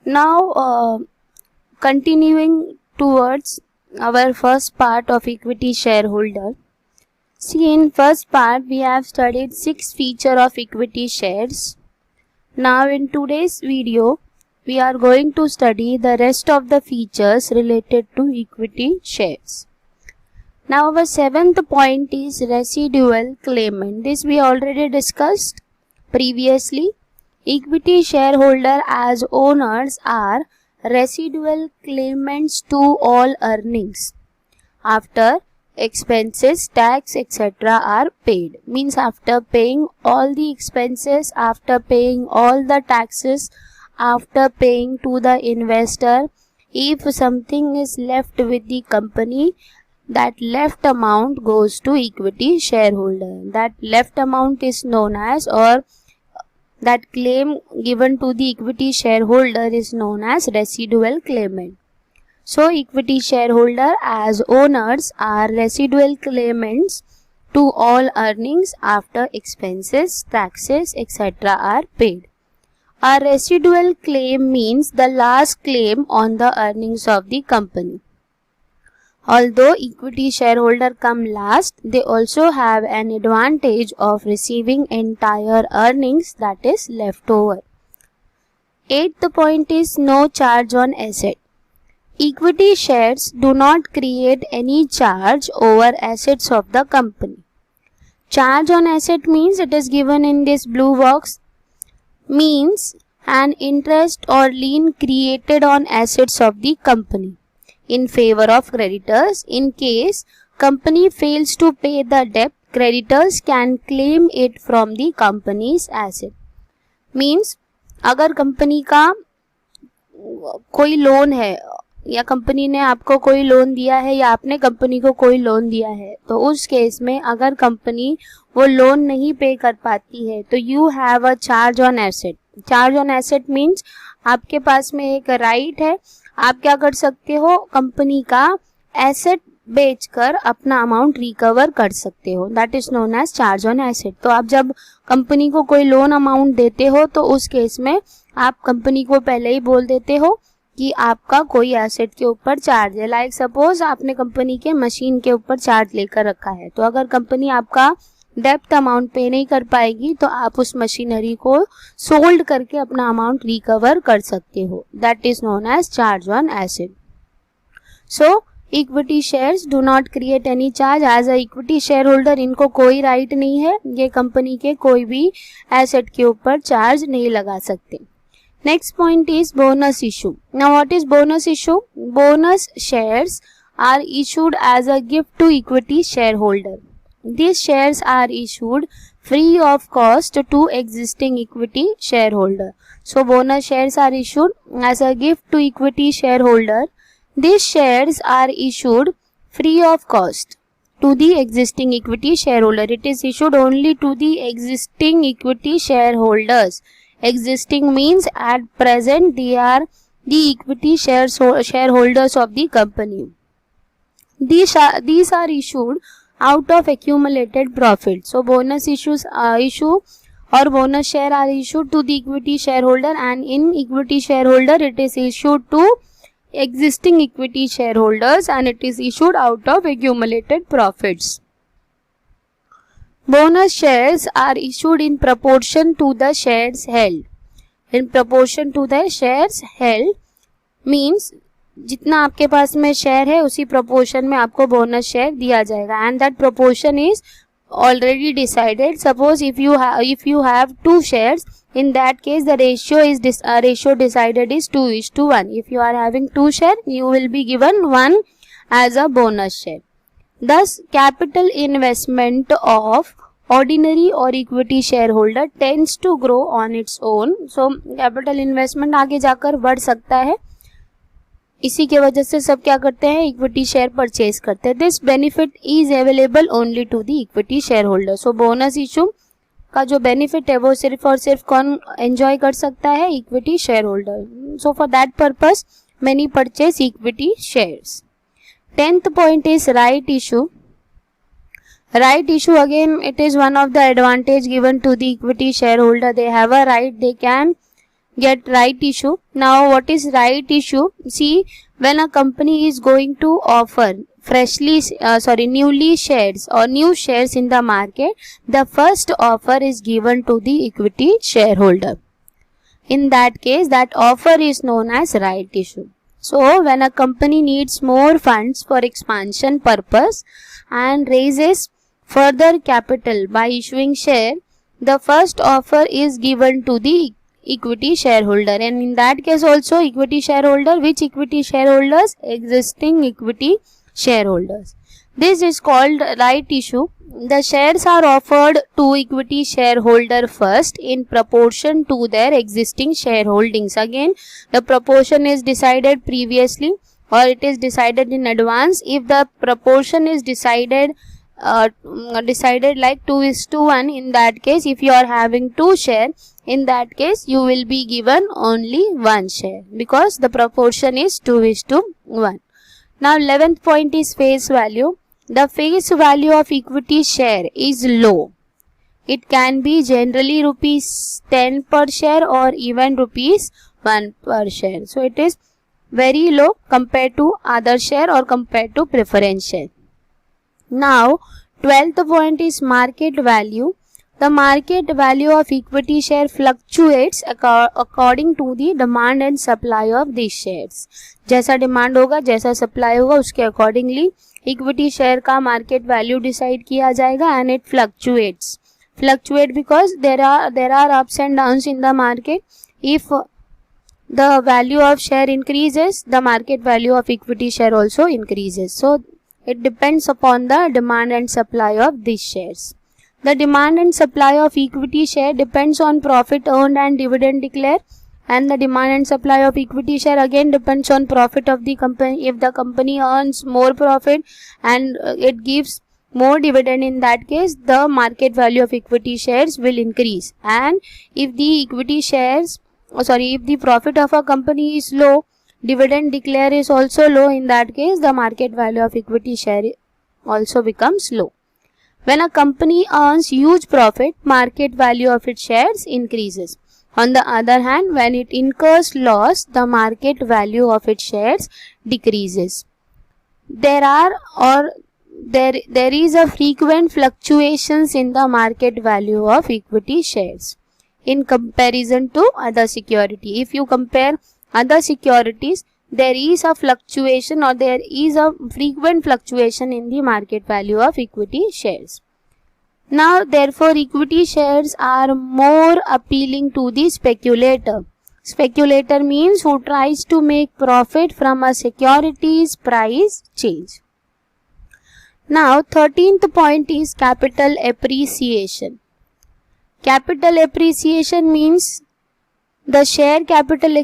Now, continuing towards our first part of equity shareholder. See, in first part we have studied 6 features of equity shares. Now in today's video we are going to study the rest of the features related to equity shares. Now our 7th point is residual claimant. This we already discussed previously. Equity shareholder as owners are residual claimants to all earnings after expenses, tax, etc. are paid. Means after paying all the expenses, after paying all the taxes, after paying to the investor, if something is left with the company, that left amount goes to equity shareholder. That left amount is known as, or that claim given to the equity shareholder is known as residual claimant. So, equity shareholder as owners are residual claimants to all earnings after expenses, taxes, etc. are paid. A residual claim means the last claim on the earnings of the company. Although equity shareholder come last, they also have an advantage of receiving entire earnings that is left over. 8th point is no charge on asset. Equity shares do not create any charge over assets of the company. Charge on asset means, it is given in this blue box, means an interest or lien created on assets of the company in favor of creditors. In case company fails to pay the debt, creditors can claim it from the company's asset. Means अगर company का कोई loan है या company ने आपको कोई loan दिया है या आपने कंपनी को कोई लोन दिया है, तो उस केस में अगर कंपनी वो लोन नहीं पे कर पाती है तो you have a charge on asset. Charge on asset means आपके पास में एक राइट है, आप क्या कर सकते हो, कंपनी का एसेट बेचकर अपना अमाउंट रिकवर कर सकते हो. That is known as charge on asset. तो आप जब कंपनी को कोई लोन अमाउंट देते हो तो उस केस में आप कंपनी को पहले ही बोल देते हो कि आपका कोई एसेट के ऊपर चार्ज है. लाइक सपोज आपने कंपनी के मशीन के ऊपर चार्ज लेकर रखा है, तो अगर कंपनी आपका डेप्थ अमाउंट पे नहीं कर पाएगी तो आप उस मशीनरी को सोल्ड करके अपना अमाउंट रिकवर कर सकते हो. That is known as charge on asset. So equity shares do not create any charge. As a equity shareholder इनको कोई राइट नहीं है, ये कंपनी के कोई भी एसेट के ऊपर चार्ज नहीं लगा सकते. Next point is bonus issue. Now what is bonus issue? Bonus shares are issued as a gift to equity shareholder. These shares are issued free of cost to existing equity shareholder. So bonus shares are issued as a gift to equity shareholder. These shares are issued free of cost to the existing equity shareholder. It is issued only to the existing equity shareholders. Existing means at present they are the equity shareholders of the company. These are issued out of accumulated profit. So bonus issue or bonus share are issued to the equity shareholder, and in equity shareholder it is issued to existing equity shareholders and it is issued out of accumulated profits. Bonus shares are issued in proportion to the shares held. In proportion to the shares held means जितना आपके पास में share है उसी proportion में आपको bonus share दिया जाएगा, and that proportion is already decided. Suppose if you have 2 shares, in that case the ratio decided is 2:1. If you are having 2 shares, you will be given 1 as a bonus share. Thus, capital investment of ordinary or equity shareholder tends to grow on its own. So, capital investment आगे जाकर बढ़ सकता है. इसी के वजह से सब क्या करते हैं, इक्विटी शेयर परचेज करते हैं. This benefit is available only to the equity shareholder. So bonus issue का जो बेनिफिट है वो सिर्फ और सिर्फ कौन एंजॉय कर सकता है, equity shareholder. So for that purpose many purchase equity shares. 10th point is right issue. Right issue, again it is one of the advantage given to the equity shareholder. They have a right, get right issue. Now what is right issue? See, when a company is going to offer newly shares or new shares in the market, the first offer is given to the equity shareholder. In that case, that offer is known as right issue. So when a company needs more funds for expansion purpose and raises further capital by issuing share, the first offer is given to the equity shareholder, and in that case also equity shareholder, which equity shareholders? Existing equity shareholders. This is called right issue. The shares are offered to equity shareholder first in proportion to their existing shareholdings. Again, the proportion is decided previously or it is decided in advance. If the proportion is decided like 2:1, in that case, if you are having 2 share, in that case you will be given only 1 share because the proportion is 2:1. Now 11th point is face value. The face value of equity share is low. It can be generally rupees 10 per share or even rupees 1 per share. So it is very low compared to other share or compared to preference share. Now 12th point is market value. The market value of equity share fluctuates according to the demand and supply of these shares. जैसा demand होगा, जैसा supply होगा, उसके accordingly equity share का market value decide किया जाएगा and it fluctuate because there are ups and downs in the market. If the value of share increases, the market value of equity share also increases. So it depends upon the demand and supply of these shares. The demand and supply of equity share depends on profit earned and dividend declared, and the demand and supply of equity share again depends on profit of the company. If the company earns more profit and it gives more dividend, in that case the market value of equity shares will increase. And if the if the profit of a company is low, dividend declare is also low, in that case the market value of equity share also becomes low. When a company earns huge profit, market value of its shares increases. On the other hand, when it incurs loss, the market value of its shares decreases. There is a frequent fluctuations in the market value of equity shares in comparison to other security. If you compare other securities, there is a fluctuation or there is a frequent fluctuation in the market value of equity shares. Now, therefore, equity shares are more appealing to the speculator. Speculator means who tries to make profit from a security's price change. Now, 13th point is capital appreciation. Capital appreciation means the share capital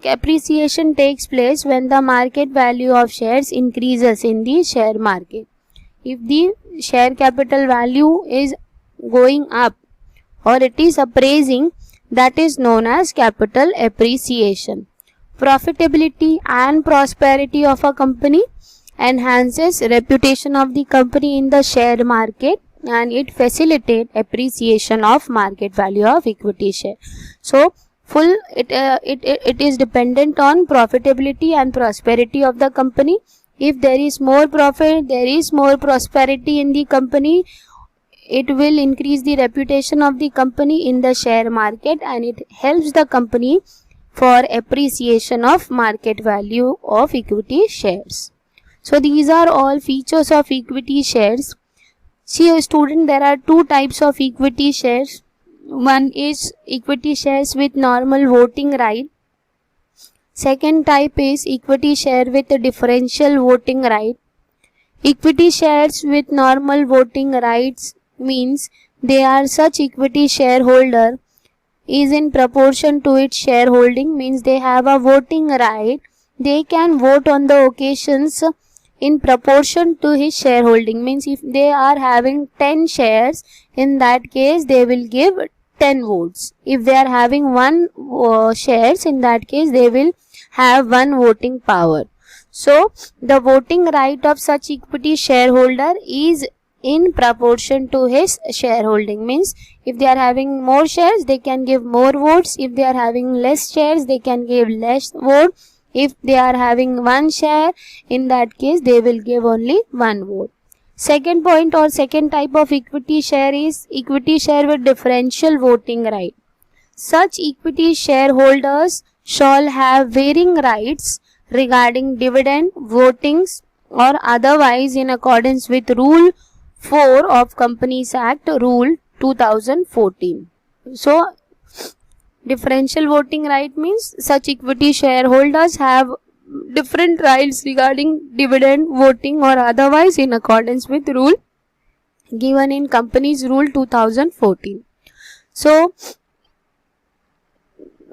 appreciation takes place when the market value of shares increases in the share market. If the share capital value is going up or it is appraising, that is known as capital appreciation. Profitability and prosperity of a company enhances reputation of the company in the share market, and it facilitates appreciation of market value of equity share. So it is dependent on profitability and prosperity of the company. If there is more profit, there is more prosperity in the company, it will increase the reputation of the company in the share market, and it helps the company for appreciation of market value of equity shares. So these are all features of equity shares. See, student, there are 2 types of equity shares. One is equity shares with normal voting right. Second type is equity share with differential voting right. Equity shares with normal voting rights means they are such equity shareholder is in proportion to its shareholding, means they have a voting right. They can vote on the occasions in proportion to his shareholding, means if they are having 10 shares, in that case they will give 10 votes. If they are having 1 shares, in that case they will have 1 voting power. So the voting right of such equity shareholder is in proportion to his shareholding. Means if they are having more shares, they can give more votes. If they are having less shares, they can give less vote. If they are having one share, in that case they will give only one vote. Second point or second type of equity share is equity share with differential voting right. Such equity shareholders shall have varying rights regarding dividend, votings or otherwise in accordance with Rule 4 of Companies Act Rule 2014. So, differential voting right means such equity shareholders have different rights regarding dividend, voting or otherwise in accordance with rule given in Companies Rule 2014. So,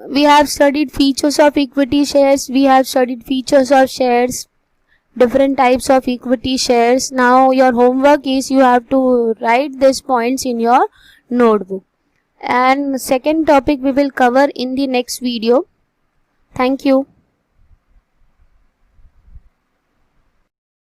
we have studied features of equity shares, we have studied features of shares, different types of equity shares. Now your homework is you have to write these points in your notebook. And second topic we will cover in the next video. Thank you.